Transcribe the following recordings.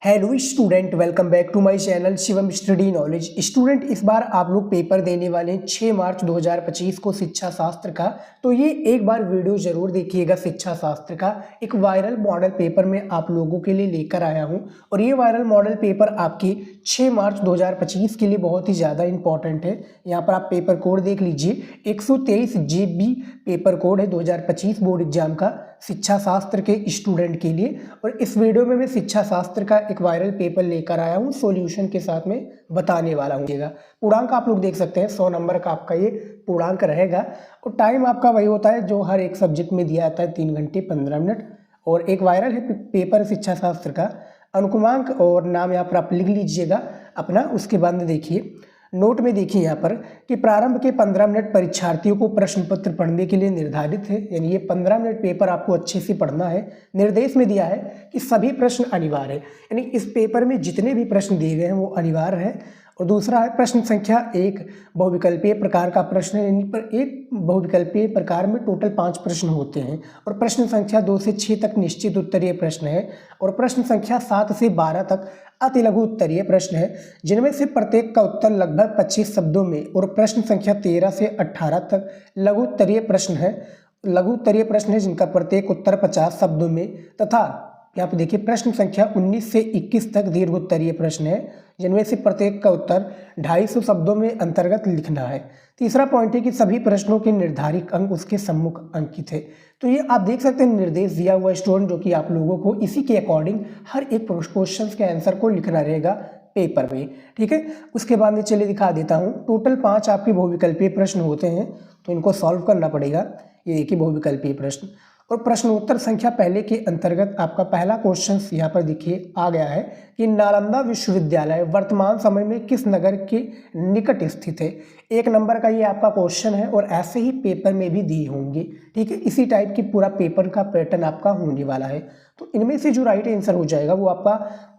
Hello student, welcome back to my channel Shivam study knowledge. Student, इस बार आप लोग पेपर देने वाले हैं 6 मार्च 2025 को शिक्षा शास्त्र का। तो ये एक बार वीडियो जरूर देखिएगा। शिक्षा शास्त्र का एक वायरल मॉडल पेपर में आप लोगों के लिए लेकर आया हूं और ये वायरल मॉडल पेपर आपकी 6 मार्च 2025 के लिए बहुत ही ज़्यादा इंपॉर्टेंट है। यहाँ पर आप पेपर कोड देख लीजिए, 123 GB पेपर कोड है 2025 बोर्ड एग्जाम का शिक्षा शास्त्र के स्टूडेंट के लिए। और इस वीडियो में मैं शिक्षा शास्त्र का एक वायरल पेपर लेकर आया हूँ, सॉल्यूशन के साथ में बताने वाला हूँ। पूर्णांक आप लोग देख सकते हैं, 100 नंबर का आपका ये पूर्णांक रहेगा और टाइम आपका वही होता है जो हर एक सब्जेक्ट में दिया जाता है, 3 घंटे 15 मिनट। और एक वायरल है पेपर शिक्षा शास्त्र का। अनुक्रमांक और नाम यहाँ पर आप लिख लीजिएगा अपना। उसके बाद में देखिए नोट में, देखिए यहाँ पर कि प्रारंभ के 15 मिनट परीक्षार्थियों को प्रश्न पत्र पढ़ने के लिए निर्धारित है। यानी ये 15 मिनट पेपर आपको अच्छे से पढ़ना है। निर्देश में दिया है कि सभी प्रश्न अनिवार्य है, यानी इस पेपर में जितने भी प्रश्न दिए गए हैं वो अनिवार्य है। और दूसरा है प्रश्न संख्या 1 बहुविकल्पीय प्रकार का प्रश्न है। इन पर एक बहुविकल्पीय प्रकार में टोटल 5 प्रश्न होते हैं। और प्रश्न संख्या 2 से 6 तक निश्चित उत्तरीय प्रश्न है और प्रश्न संख्या 7 से 12 तक अति लघु उत्तरीय प्रश्न है, जिनमें से प्रत्येक का उत्तर लगभग 25 शब्दों में। और प्रश्न संख्या 13 से 18 तक लघु उत्तरीय प्रश्न है। लघु उत्तरीय प्रश्न है जिनका प्रत्येक उत्तर 50 शब्दों में। तथा यहाँ पे देखिए प्रश्न संख्या 19 से 21 तक दीर्घ उत्तरीय प्रश्न है, जिनमें से प्रत्येक का उत्तर 250 शब्दों में अंतर्गत लिखना है। तीसरा पॉइंट है कि सभी प्रश्नों के निर्धारित अंक उसके सम्मुख अंकित है। तो ये आप देख सकते हैं निर्देश दिया हुआ स्टूडेंट, जो कि आप लोगों को इसी के अकॉर्डिंग हर एक क्वेश्चन के आंसर को लिखना रहेगा पेपर में। ठीक है, उसके बाद में चलिए दिखा देता हूँ। टोटल 5 आपके बहुविकल्पीय प्रश्न होते हैं, तो इनको सॉल्व करना पड़ेगा। ये देखिए बहुविकल्पीय प्रश्न और प्रश्नोत्तर संख्या पहले के अंतर्गत आपका पहला क्वेश्चन यहाँ पर देखिए आ गया है कि नालंदा विश्वविद्यालय वर्तमान समय में किस नगर के निकट स्थित है। 1 नंबर का ये आपका क्वेश्चन है और ऐसे ही पेपर में भी दिए होंगे। ठीक है, इसी टाइप की पूरा पेपर का पैटर्न आपका होने वाला है। तो इनमें से जो राइट आंसर हो जाएगा वो आपका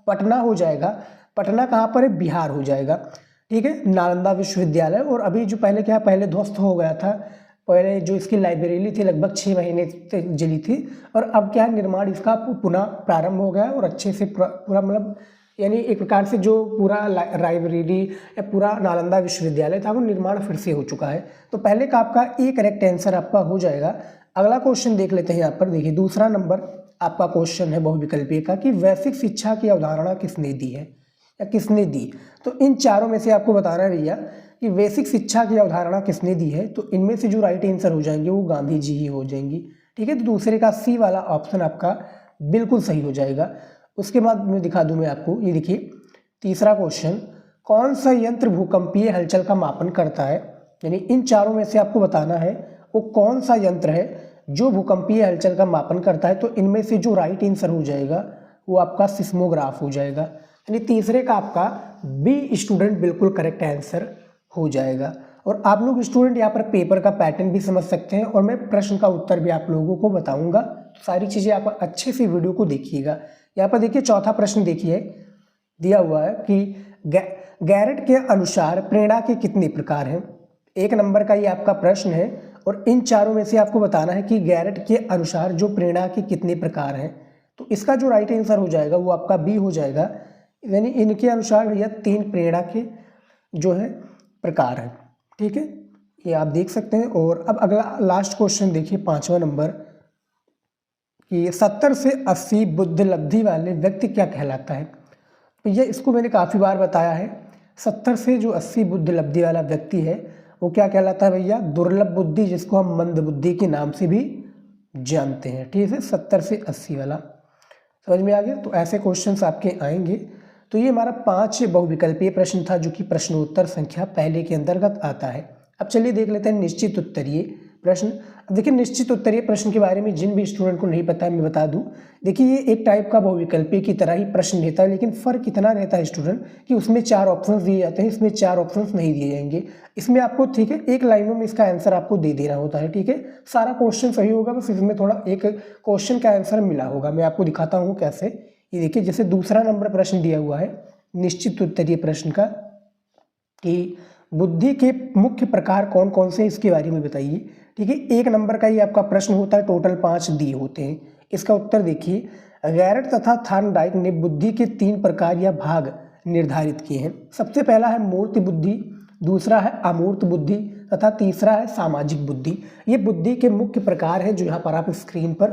पटना हो जाएगा। पटना कहाँ पर है? बिहार हो जाएगा। ठीक है, नालंदा विश्वविद्यालय। और अभी जो पहले क्या, पहले ध्वस्त हो गया था। पहले जो इसकी लाइब्रेरी थी लगभग 6 महीने से जली थी और अब क्या निर्माण इसका पुनः प्रारंभ हो गया और अच्छे से पूरा मतलब यानी एक प्रकार से जो पूरा लाइब्रेरी या पूरा नालंदा विश्वविद्यालय था वो निर्माण फिर से हो चुका है। तो पहले का आपका ए करेक्ट आंसर आपका हो जाएगा। अगला क्वेश्चन देख लेते हैं। यहाँ पर देखिए दूसरा नंबर आपका क्वेश्चन है बहुविकल्पीय का कि वैश्विक शिक्षा की अवधारणा किसने दी है या किसने दी। तो इन चारों में से आपको बताना है भैया कि बेसिक शिक्षा की अवधारणा किसने दी है। तो इनमें से जो राइट आंसर हो जाएंगे वो गांधी जी ही हो जाएंगी। ठीक है, तो दूसरे का सी वाला ऑप्शन आपका बिल्कुल सही हो जाएगा। उसके बाद मैं दिखा दूं मैं आपको, ये देखिए तीसरा क्वेश्चन, कौन सा यंत्र भूकंपीय हलचल का मापन करता है। यानी इन चारों में से आपको बताना है वो कौन सा यंत्र है जो भूकंपीय हलचल का मापन करता है। तो इनमें से जो राइट आंसर हो जाएगा वो आपका सिस्मोग्राफ हो जाएगा। यानी तीसरे का आपका बी स्टूडेंट बिल्कुल करेक्ट आंसर हो जाएगा। और आप लोग स्टूडेंट यहाँ पर पेपर का पैटर्न भी समझ सकते हैं और मैं प्रश्न का उत्तर भी आप लोगों को बताऊंगा। तो सारी चीज़ें आप अच्छे से वीडियो को देखिएगा। यहाँ पर देखिए चौथा प्रश्न देखिए दिया हुआ है कि गैरेट के अनुसार प्रेरणा के कितने प्रकार हैं। 1 नंबर का ये आपका प्रश्न है और इन चारों में से आपको बताना है कि गैरेट के अनुसार जो प्रेरणा के कितने प्रकार हैं। तो इसका जो राइट आंसर हो जाएगा वो आपका बी हो जाएगा। यानी इनके अनुसार भैया 3 प्रेरणा के जो है प्रकार है। ठीक है, ये आप देख सकते हैं। और अब अगला लास्ट क्वेश्चन देखिए 5वां नंबर कि 70 से 80 बुद्धि लब्धि वाले व्यक्ति क्या कहलाता है। तो ये इसको मैंने काफ़ी बार बताया है। 70 से जो 80 बुद्धि लब्धि वाला व्यक्ति है वो क्या कहलाता है भैया? दुर्लभ बुद्धि, जिसको हम मंद बुद्धि के नाम से भी जानते हैं। ठीक है, 70 से 80 वाला समझ में आ गया। तो ऐसे क्वेश्चन आपके आएंगे। तो ये हमारा 5 बहुविकल्पीय प्रश्न था जो कि प्रश्नोत्तर संख्या पहले के अंतर्गत आता है। अब चलिए देख लेते हैं निश्चित उत्तरीय प्रश्न। अब देखिए निश्चित उत्तरीय प्रश्न के बारे में जिन भी स्टूडेंट को नहीं पता है मैं बता दूं। देखिए ये एक टाइप का बहुविकल्पीय की तरह ही प्रश्न रहता है, लेकिन फर्क इतना रहता है स्टूडेंट कि उसमें 4 ऑप्शंस दिए जाते हैं, इसमें 4 ऑप्शंस नहीं दिए जाएंगे। इसमें आपको ठीक है एक लाइनों में इसका आंसर आपको दे देना होता है। ठीक है, सारा क्वेश्चन सही होगा, बस इसमें थोड़ा एक क्वेश्चन का आंसर मिला होगा। मैं आपको दिखाता हूँ कैसे। ये देखिए जैसे दूसरा नंबर प्रश्न दिया हुआ है निश्चित उत्तरीय प्रश्न का कि बुद्धि के मुख्य प्रकार कौन कौन से, इसके बारे में बताइए। ठीक है, 1 नंबर का ये आपका प्रश्न होता है, टोटल 5 दिए होते हैं। इसका उत्तर देखिए गैरट तथा थॉर्नडाइक ने बुद्धि के 3 प्रकार या भाग निर्धारित किए हैं। सबसे पहला है मूर्त बुद्धि, दूसरा है अमूर्त बुद्धि तथा तीसरा है सामाजिक बुद्धि। ये बुद्धि के मुख्य प्रकार हैं जो यहाँ पर आप स्क्रीन पर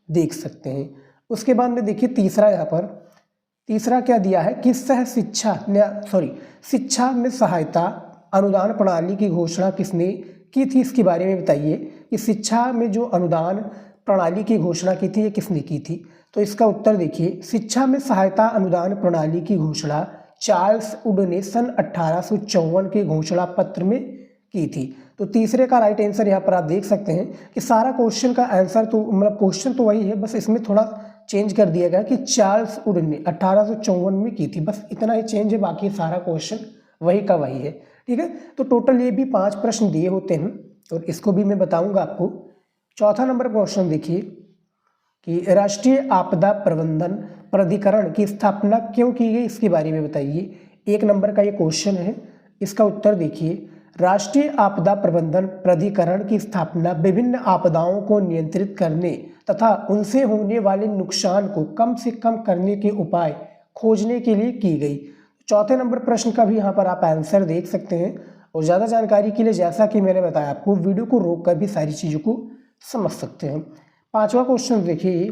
देख सकते हैं। उसके बाद में देखिए तीसरा, यहाँ पर तीसरा क्या दिया है कि शिक्षा में सहायता अनुदान प्रणाली की घोषणा किसने की थी, इसके बारे में बताइए कि शिक्षा में जो अनुदान प्रणाली की घोषणा की थी ये किसने की थी। तो इसका उत्तर देखिए, शिक्षा में सहायता अनुदान प्रणाली की घोषणा चार्ल्स वुड ने सन 1854 के घोषणा पत्र में की थी। तो तीसरे का राइट आंसर यहाँ पर आप देख सकते हैं कि सारा क्वेश्चन का आंसर तो मतलब क्वेश्चन तो वही है, बस इसमें थोड़ा चेंज कर दिया गया कि चार्ल्स वुड ने 1854 में की थी, बस इतना ही चेंज है, बाकी सारा क्वेश्चन वही का वही है। ठीक है, तो टोटल ये भी 5 प्रश्न दिए होते हैं और इसको भी मैं बताऊंगा आपको। चौथा नंबर क्वेश्चन देखिए कि राष्ट्रीय आपदा प्रबंधन प्राधिकरण की स्थापना क्यों की गई, इसके बारे में बताइए। 1 नंबर का ये क्वेश्चन है, इसका उत्तर देखिए, राष्ट्रीय आपदा प्रबंधन प्राधिकरण की स्थापना विभिन्न आपदाओं को नियंत्रित करने तथा उनसे होने वाले नुकसान को कम से कम करने के उपाय खोजने के लिए की गई। चौथे नंबर प्रश्न का भी यहाँ पर आप आंसर देख सकते हैं। और ज़्यादा जानकारी के लिए जैसा कि मैंने बताया आपको, वीडियो को रोक कर भी सारी चीज़ों को समझ सकते हैं। 5वां क्वेश्चन देखिए,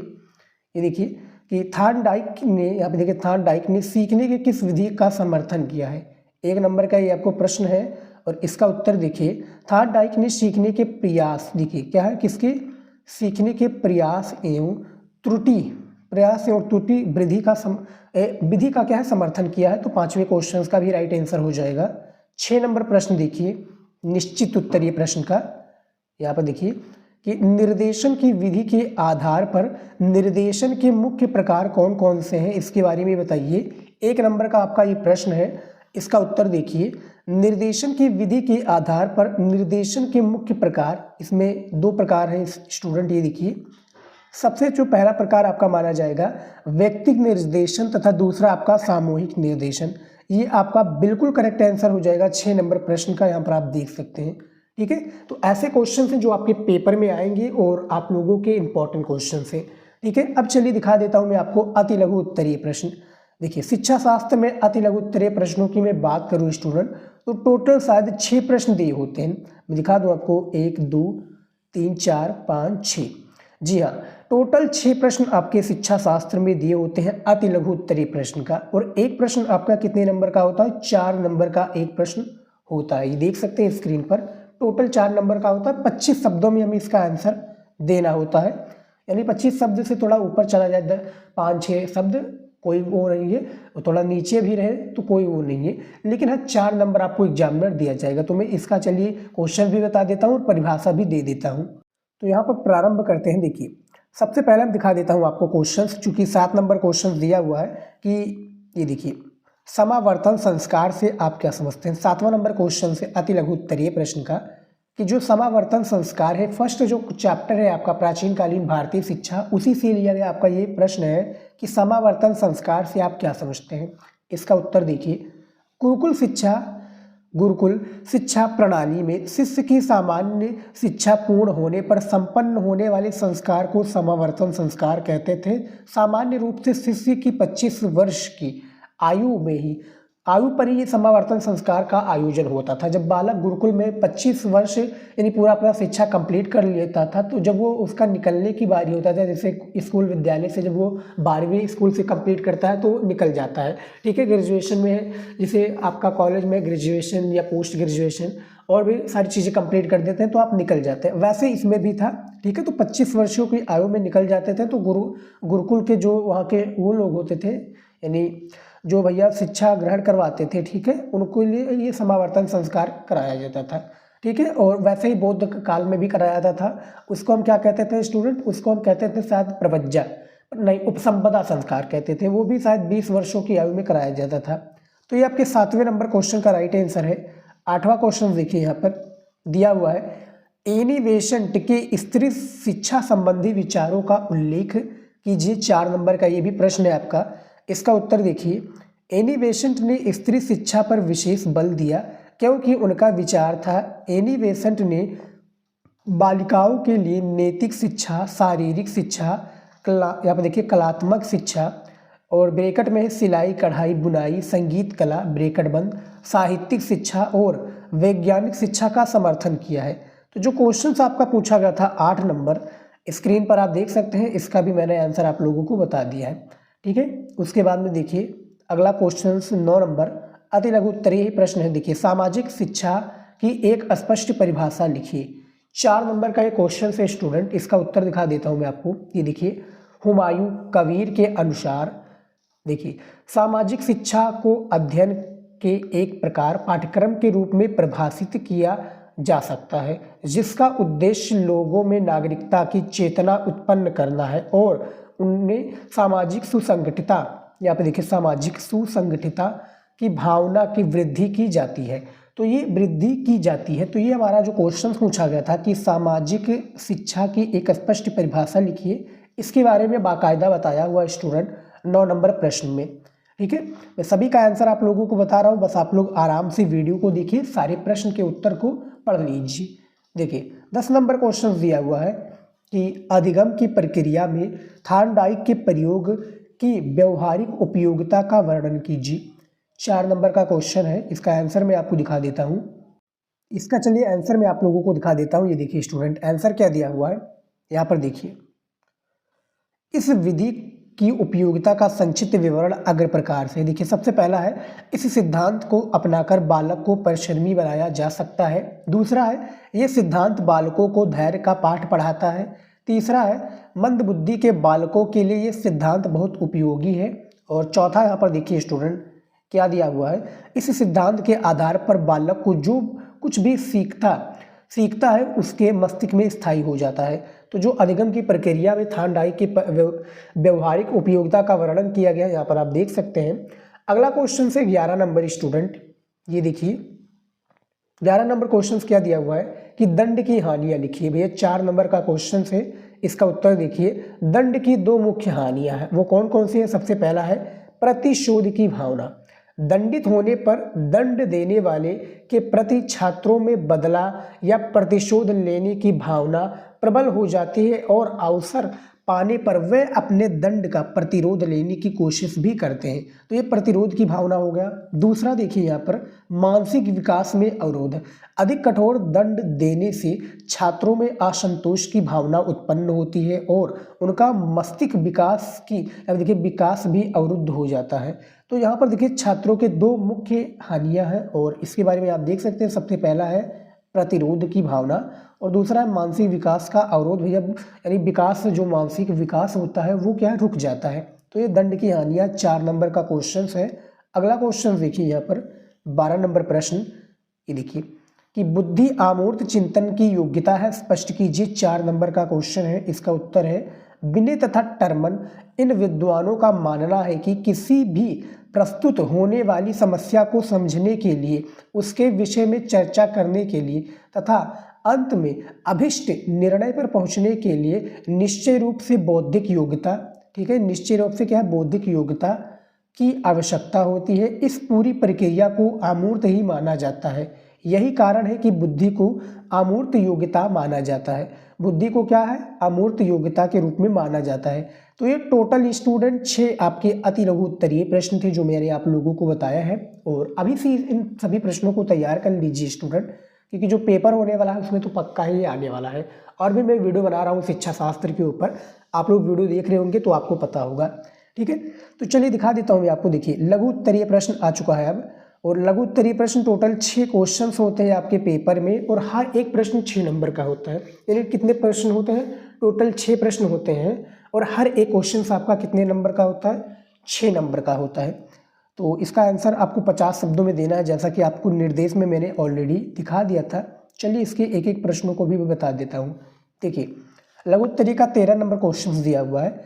ये देखिए कि थॉर्नडाइक ने, यहाँ पे देखिए थॉर्नडाइक ने सीखने के किस विधि का समर्थन किया है। 1 नंबर का ये आपको प्रश्न है और इसका उत्तर देखिए, थॉर्नडाइक ने सीखने के प्रयास, देखिए क्या है, किसके, सीखने के प्रयास एवं त्रुटि विधि का क्या है, समर्थन किया है। तो 5वें क्वेश्चन का भी राइट आंसर हो जाएगा। 6 नंबर प्रश्न देखिए, निश्चित उत्तरीय प्रश्न का, यहाँ पर देखिए कि निर्देशन की विधि के आधार पर निर्देशन के मुख्य प्रकार कौन कौन से हैं, इसके बारे में बताइए। 1 नंबर का आपका ये प्रश्न है, इसका उत्तर देखिए, निर्देशन की विधि के आधार पर निर्देशन के मुख्य प्रकार, इसमें 2 प्रकार हैं स्टूडेंट, ये देखिए। सबसे जो पहला प्रकार आपका माना जाएगा व्यक्तिगत निर्देशन तथा दूसरा आपका सामूहिक निर्देशन। ये आपका बिल्कुल करेक्ट आंसर हो जाएगा 6 नंबर प्रश्न का, यहाँ पर आप देख सकते हैं। ठीक है, तो ऐसे क्वेश्चन हैं जो आपके पेपर में आएंगे और आप लोगों के इंपॉर्टेंट क्वेश्चन हैं। ठीक है, अब चलिए दिखा देता हूँ मैं आपको अति लघु उत्तरीय प्रश्न। देखिए शिक्षा शास्त्र में अति लघु उत्तरीय प्रश्नों की मैं बात करूँ स्टूडेंट, तो टोटल शायद 6 प्रश्न दिए होते हैं। मैं दिखा दूँ आपको, 1 2 3 4 5 6। जी हाँ, टोटल 6 प्रश्न आपके शिक्षा शास्त्र में दिए होते हैं अति लघु उत्तरीय प्रश्न का। और एक प्रश्न आपका कितने नंबर का होता है, 4 नंबर का एक प्रश्न होता है। ये देख सकते हैं स्क्रीन पर, टोटल 4 नंबर का होता है। 25 शब्दों में हमें इसका आंसर देना होता है, यानी 25 शब्द से थोड़ा ऊपर चला जाए, 5-6 शब्द कोई वो नहीं है, थोड़ा नीचे भी रहे तो कोई वो नहीं है, लेकिन हाँ 4 नंबर आपको एग्जाम में दिया जाएगा। तो मैं इसका चलिए क्वेश्चन भी बता देता हूँ और परिभाषा भी दे देता हूँ। तो यहाँ पर प्रारंभ करते हैं। देखिए सबसे पहले हम दिखा देता हूँ आपको क्वेश्चन, चूंकि 7 नंबर क्वेश्चन दिया हुआ है कि ये देखिए समावर्तन संस्कार से आप क्या समझते हैं। 7वां नंबर क्वेश्चन से अति लघु उत्तरीय प्रश्न का कि जो समावर्तन संस्कार है, फर्स्ट जो चैप्टर है आपका प्राचीन कालीन भारतीय शिक्षा, उसी से लिया गया आपका ये प्रश्न है कि समावर्तन संस्कार से आप क्या समझते हैं। इसका उत्तर देखिए, गुरुकुल शिक्षा प्रणाली में शिष्य की सामान्य शिक्षा पूर्ण होने पर संपन्न होने वाले संस्कार को समावर्तन संस्कार कहते थे। सामान्य रूप से शिष्य की 25 वर्ष की आयु पर ही ये समावर्तन संस्कार का आयोजन होता था। जब बालक गुरुकुल में 25 वर्ष यानी पूरा अपना शिक्षा कंप्लीट कर लेता था, तो जब वो उसका निकलने की बारी होता था, जैसे स्कूल विद्यालय से जब वो 12वीं स्कूल से कंप्लीट करता है तो निकल जाता है। ठीक है, ग्रेजुएशन में जैसे आपका कॉलेज में ग्रेजुएशन या पोस्ट ग्रेजुएशन और भी सारी चीज़ें कंप्लीट कर देते हैं तो आप निकल जाते हैं, वैसे इसमें भी था। ठीक है, तो 25 वर्षों की आयु में निकल जाते थे। तो गुरुकुल के जो वहाँ के वो लोग होते थे, यानी जो भैया शिक्षा ग्रहण करवाते थे, ठीक है, उनको लिए ये समावर्तन संस्कार कराया जाता था। ठीक है, और वैसे ही बौद्ध काल में भी कराया जाता था। उसको हम क्या कहते थे स्टूडेंट, उसको हम कहते थे शायद प्रवज्जा, नहीं उपसंपदा संस्कार कहते थे, वो भी शायद 20 वर्षों की आयु में कराया जाता था। तो ये आपके 7वें नंबर क्वेश्चन का राइट आंसर है। 8वां क्वेश्चन देखिए, यहाँ पर दिया हुआ है, एनी बेसेंट के स्त्री शिक्षा संबंधी विचारों का उल्लेख कीजिए। 4 नंबर का ये भी प्रश्न है आपका। इसका उत्तर देखिए, एनी बेसेंट ने स्त्री शिक्षा पर विशेष बल दिया क्योंकि उनका विचार था, एनी बेसेंट ने बालिकाओं के लिए नैतिक शिक्षा, शारीरिक शिक्षा, यहाँ पर देखिए कलात्मक शिक्षा, और ब्रैकेट में है सिलाई कढ़ाई बुनाई संगीत कला ब्रैकेट बंद, साहित्यिक शिक्षा और वैज्ञानिक शिक्षा का समर्थन किया है। तो जो क्वेश्चंस आपका पूछा गया था 8 नंबर, स्क्रीन पर आप देख सकते हैं, इसका भी मैंने आंसर आप लोगों को बता दिया है। ठीक है, उसके बाद में देखिए अगला क्वेश्चन 9 नंबर अति लघु उत्तरीय प्रश्न है। देखिए सामाजिक शिक्षा की एक स्पष्ट परिभाषा लिखिए। 4 नंबर का ये क्वेश्चन है स्टूडेंट, इसका उत्तर दिखा देता हूँ मैं आपको। ये देखिए हुमायूं कबीर के अनुसार देखिए सामाजिक शिक्षा को अध्ययन के एक प्रकार पाठ्यक्रम के रूप में परिभाषित किया जा सकता है जिसका उद्देश्य लोगों में नागरिकता की चेतना उत्पन्न करना है और उनमें सामाजिक सुसंगठिता, यहाँ पे देखिए सामाजिक सुसंगठिता की भावना की वृद्धि की जाती है। तो ये वृद्धि की जाती है। तो ये हमारा जो क्वेश्चन पूछा गया था कि सामाजिक शिक्षा की एक स्पष्ट परिभाषा लिखिए, इसके बारे में बाकायदा बताया हुआ स्टूडेंट 9 नंबर प्रश्न में। ठीक है, मैं सभी का आंसर आप लोगों को बता रहा हूँ, बस आप लोग आराम से वीडियो को देखिए, सारे प्रश्न के उत्तर को पढ़ लीजिए। देखिए 10 नंबर क्वेश्चन दिया हुआ है कि अधिगम की प्रक्रिया में थार्नडाइक के प्रयोग की व्यवहारिक उपयोगिता का वर्णन कीजिए। 4 नंबर का क्वेश्चन है, इसका आंसर मैं आपको दिखा देता हूँ। इसका चलिए आंसर मैं आप लोगों को दिखा देता हूँ। ये देखिए स्टूडेंट आंसर क्या दिया हुआ है, यहाँ पर देखिए इस विधि की उपयोगिता का संक्षिप्त विवरण अग्र प्रकार से। देखिए सबसे पहला है इस सिद्धांत को अपनाकर बालक को परिश्रमी बनाया जा सकता है। दूसरा है ये सिद्धांत बालकों को धैर्य का पाठ पढ़ाता है। तीसरा है मंदबुद्धि के बालकों के लिए ये सिद्धांत बहुत उपयोगी है। और चौथा यहाँ पर देखिए स्टूडेंट क्या दिया हुआ है, इस सिद्धांत के आधार पर बालक को जो कुछ भी सीखता है उसके मस्तिष्क में स्थायी हो जाता है। तो जो अधिगम की प्रक्रिया में थार्नडाइक की व्यवहारिक उपयोगिता का वर्णन किया गया, यहाँ पर आप देख सकते हैं। अगला क्वेश्चन से 11 नंबर स्टूडेंट, ये देखिए 11 नंबर क्वेश्चन क्या दिया हुआ है कि दंड की हानियां लिखिए। भैया 4 नंबर का क्वेश्चन है, इसका उत्तर देखिए दंड की 2 मुख्य हानियां हैं, वो कौन कौन सी है। सबसे पहला है प्रतिशोध की भावना, दंडित होने पर दंड देने वाले के प्रति छात्रों में बदला या प्रतिशोध लेने की भावना प्रबल हो जाती है और अवसर पाने पर वे अपने दंड का प्रतिरोध लेने की कोशिश भी करते हैं। तो ये प्रतिरोध की भावना हो गया। दूसरा देखिए यहाँ पर मानसिक विकास में अवरोध, अधिक कठोर दंड देने से छात्रों में असंतोष की भावना उत्पन्न होती है और उनका मस्तिष्क देखिए विकास भी अवरुद्ध हो जाता है। तो यहाँ पर देखिए छात्रों के 2 मुख्य हानियां हैं और इसके बारे में आप देख सकते हैं। सबसे पहला है प्रतिरोध की भावना और दूसरा है मानसिक विकास का अवरोध। भैया यानी विकास, जो मानसिक विकास होता है वो क्या रुक जाता है। तो ये दंड की हानियां 4 नंबर का क्वेश्चन है। अगला क्वेश्चन देखिए यहाँ पर 12 नंबर प्रश्न, ये देखिए कि बुद्धि आमूर्त चिंतन की योग्यता है, स्पष्ट कीजिए। 4 नंबर का क्वेश्चन है, इसका उत्तर है बिने तथा टर्मन इन विद्वानों का मानना है कि किसी भी प्रस्तुत होने वाली समस्या को समझने के लिए, उसके विषय में चर्चा करने के लिए तथा अंत में अभिष्ट निर्णय पर पहुंचने के लिए निश्चय रूप से बौद्धिक योग्यता, ठीक है, निश्चय रूप से क्या है, बौद्धिक योग्यता की आवश्यकता होती है। इस पूरी प्रक्रिया को अमूर्त ही माना जाता है। यही कारण है कि बुद्धि को अमूर्त योग्यता माना जाता है। बुद्धि को क्या है, अमूर्त योग्यता के रूप में माना जाता है। तो ये टोटल स्टूडेंट 6 आपके अति लघु उत्तरीय प्रश्न थे जो मैंने आप लोगों को बताया है। और अभी से इन सभी प्रश्नों को तैयार कर लीजिए स्टूडेंट, क्योंकि जो पेपर होने वाला है उसमें तो पक्का ही आने वाला है। और भी मैं वीडियो बना रहा हूँ शिक्षा शास्त्र के ऊपर, आप लोग वीडियो देख रहे होंगे तो आपको पता होगा। ठीक है, तो चलिए दिखा देता हूँ मैं आपको। देखिए लघु उत्तरीय प्रश्न आ चुका है अब, और लघु उत्तरीय प्रश्न टोटल 6 क्वेश्चन होते हैं आपके पेपर में और हर एक प्रश्न 6 नंबर का होता है। यानी कितने प्रश्न होते हैं, टोटल 6 प्रश्न होते हैं और हर एक क्वेश्चन आपका कितने नंबर का होता है, 6 नंबर का होता है। तो इसका आंसर आपको 50 शब्दों में देना है, जैसा कि आपको निर्देश में मैंने ऑलरेडी दिखा दिया था। चलिए इसके एक एक प्रश्नों को भी मैं बता देता हूँ। देखिए लघु उत्तरीय का 13 नंबर क्वेश्चन दिया हुआ है।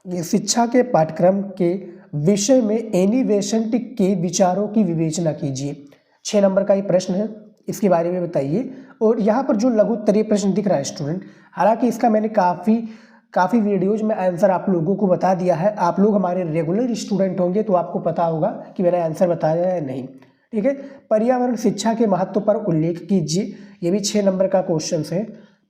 ये शिक्षा के पाठ्यक्रम के विषय में एनी बेसेंट के विचारों की विवेचना कीजिए। 6 नंबर का ये प्रश्न है, इसके बारे में बताइए। और यहाँ पर जो लघु उत्तरीय प्रश्न दिख रहा है स्टूडेंट, हालांकि इसका मैंने काफ़ी वीडियोज में आंसर आप लोगों को बता दिया है। आप लोग हमारे रेगुलर स्टूडेंट होंगे तो आपको पता होगा कि मैंने आंसर बताया है नहीं। ठीक है, पर्यावरण शिक्षा के महत्व पर उल्लेख कीजिए, ये भी 6 नंबर का क्वेश्चन है।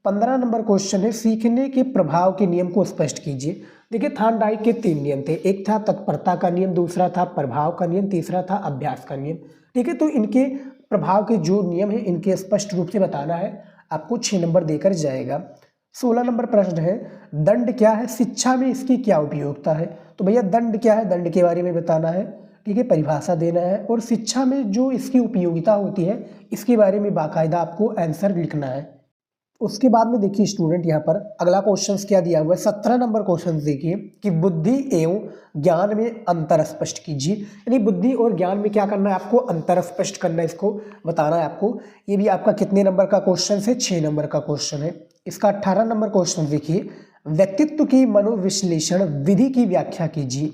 15 नंबर क्वेश्चन है, सीखने के प्रभाव के नियम को स्पष्ट कीजिए। देखिए थॉर्नडाइक के 3 नियम थे, एक था तत्परता का नियम, दूसरा था प्रभाव का नियम, तीसरा था अभ्यास का नियम। ठीक है, तो इनके प्रभाव के जो नियम है इनके स्पष्ट रूप से बताना है, आपको 6 नंबर देकर जाएगा। 16 नंबर प्रश्न है, दंड क्या है, शिक्षा में इसकी क्या उपयोगिता है। तो भैया दंड क्या है, दंड के बारे में बताना है। ठीक है, परिभाषा देना है और शिक्षा में जो इसकी उपयोगिता होती है इसके बारे में बाकायदा आपको आंसर लिखना है। उसके बाद में देखिए स्टूडेंट, यहाँ पर अगला क्वेश्चन क्या दिया हुआ है, 17 नंबर क्वेश्चन देखिए कि बुद्धि एवं ज्ञान में अंतर स्पष्ट कीजिए। यानी बुद्धि और ज्ञान में क्या करना है, आपको अंतर स्पष्ट करना है, इसको बताना है आपको। ये भी आपका कितने नंबर का क्वेश्चन है, 6 नंबर का क्वेश्चन है। इसका 18 नंबर क्वेश्चन देखिए, व्यक्तित्व की मनोविश्लेषण विधि की व्याख्या कीजिए।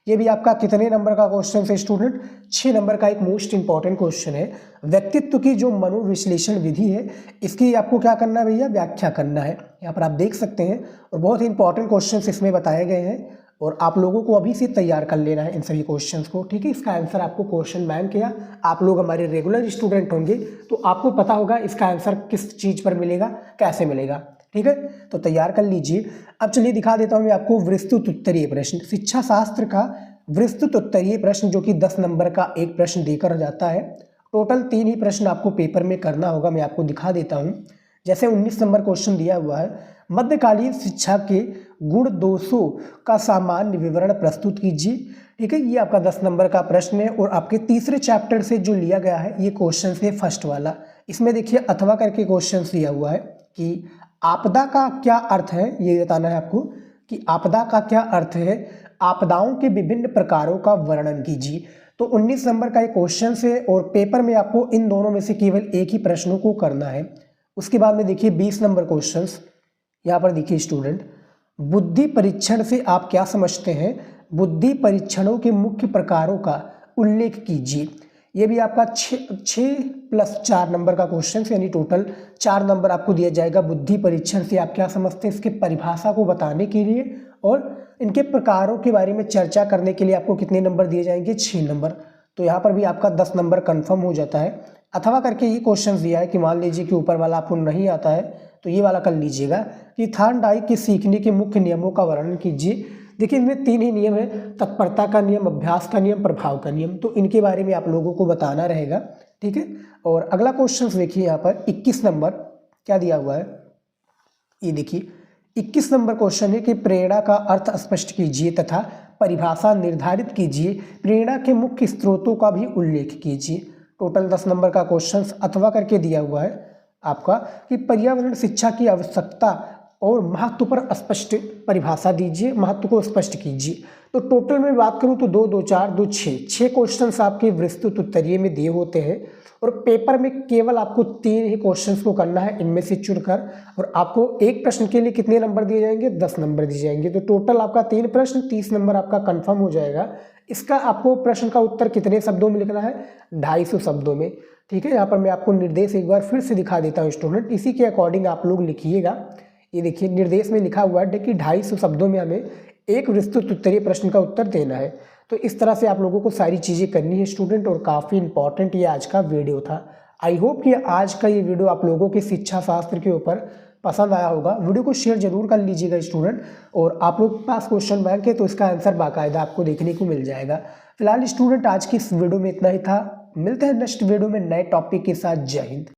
ये भी आपका कितने नंबर का क्वेश्चन है स्टूडेंट, 6 नंबर का एक मोस्ट इंपॉर्टेंट क्वेश्चन है। व्यक्तित्व की जो मनोविश्लेषण विधि है इसकी आपको क्या करना है भैया, व्याख्या करना है। यहाँ पर आप देख सकते हैं और बहुत ही इंपॉर्टेंट क्वेश्चन इसमें बताए गए हैं और आप लोगों को अभी से तैयार कर लेना है इन सभी क्वेश्चंस को। ठीक है, इसका आंसर आपको क्वेश्चन बैंक या आप लोग हमारे रेगुलर स्टूडेंट होंगे तो आपको पता होगा इसका आंसर किस चीज़ पर मिलेगा, कैसे मिलेगा। ठीक है, तो तैयार कर लीजिए। अब चलिए दिखा देता हूं मैं आपको विस्तृत उत्तरीय प्रश्न, शिक्षा शास्त्र का विस्तृत उत्तरीय प्रश्न जो कि 10 नंबर का एक प्रश्न देकर जाता है। टोटल 3 ही प्रश्न आपको पेपर में करना होगा, मैं आपको दिखा देता हूं। जैसे 19 नंबर क्वेश्चन दिया हुआ है, मध्यकालीन शिक्षा के गुण दोषों का सामान्य विवरण प्रस्तुत कीजिए। ठीक है, ये आपका 10 नंबर का प्रश्न है और आपके तीसरे चैप्टर से जो लिया गया है ये क्वेश्चन है फर्स्ट वाला। इसमें देखिए अथवा करके क्वेश्चन दिया हुआ है कि आपदा का क्या अर्थ है, ये बताना है आपको कि आपदा का क्या अर्थ है, आपदाओं के विभिन्न प्रकारों का वर्णन कीजिए। तो 19 नंबर का एक क्वेश्चन है और पेपर में आपको इन दोनों में से केवल एक ही प्रश्नों को करना है। उसके बाद में देखिए 20 नंबर क्वेश्चन, यहाँ पर देखिए स्टूडेंट, बुद्धि परीक्षण से आप क्या समझते हैं, बुद्धि परीक्षणों के मुख्य प्रकारों का उल्लेख कीजिए। ये भी आपका 6+4 नंबर का क्वेश्चन, यानी टोटल 4 नंबर आपको दिया जाएगा। बुद्धि परीक्षण से आप क्या समझते हैं, इसके परिभाषा को बताने के लिए और इनके प्रकारों के बारे में चर्चा करने के लिए आपको कितने नंबर दिए जाएंगे, 6 नंबर। तो यहाँ पर भी आपका 10 नंबर कंफर्म हो जाता है। अथवा करके ये क्वेश्चन दिया है कि मान लीजिए कि ऊपर वाला आपको नहीं आता है तो ये वाला कर लीजिएगा कि थॉर्नडाइक के सीखने के मुख्य नियमों का वर्णन कीजिए। देखिए इनमें 3 ही नियम है, तत्परता का नियम, अभ्यास का नियम, प्रभाव का नियम, तो इनके बारे में आप लोगों को बताना रहेगा। ठीक है, और अगला क्वेश्चन देखिए यहाँ पर 21 नंबर क्या दिया हुआ है, ये देखिए 21 नंबर क्वेश्चन है कि प्रेरणा का अर्थ स्पष्ट कीजिए तथा परिभाषा निर्धारित कीजिए, प्रेरणा के मुख्य स्रोतों का भी उल्लेख कीजिए। टोटल 10 नंबर का क्वेश्चन अथवा करके दिया हुआ है आपका कि पर्यावरण शिक्षा की आवश्यकता और महत्व पर स्पष्ट परिभाषा दीजिए, महत्व को स्पष्ट कीजिए। तो टोटल में बात करूं तो 2, 2, 4, 2, 6 क्वेश्चंस आपके विस्तृत उत्तरीय में दिए होते हैं और पेपर में केवल आपको 3 ही क्वेश्चंस को करना है इनमें से चुनकर, और आपको एक प्रश्न के लिए कितने नंबर दिए जाएंगे, 10 नंबर दिए जाएंगे। तो टोटल आपका 3 प्रश्न 30 नंबर आपका कंफर्म हो जाएगा। इसका आपको प्रश्न का उत्तर कितने शब्दों में लिखना है, 250 शब्दों में। ठीक है, यहाँ पर मैं आपको निर्देश एक बार फिर से दिखा देता हूँ स्टूडेंट, इसी के अकॉर्डिंग आप लोग लिखिएगा। ये देखिए निर्देश में लिखा हुआ है कि 250 शब्दों में हमें एक विस्तृत उत्तरीय प्रश्न का उत्तर देना है। तो इस तरह से आप लोगों को सारी चीज़ें करनी है स्टूडेंट, और काफ़ी इंपॉर्टेंट ये आज का वीडियो था। आई होप कि आज का ये वीडियो आप लोगों के शिक्षा शास्त्र के ऊपर पसंद आया होगा। वीडियो को शेयर जरूर कर लीजिएगा स्टूडेंट, और आप लोग के पास क्वेश्चन बैंक है तो इसका आंसर बाकायदा आपको देखने को मिल जाएगा। फिलहाल स्टूडेंट आज की इस वीडियो में इतना ही था, मिलते हैं नेक्स्ट वीडियो में नए टॉपिक के साथ। जय हिंद।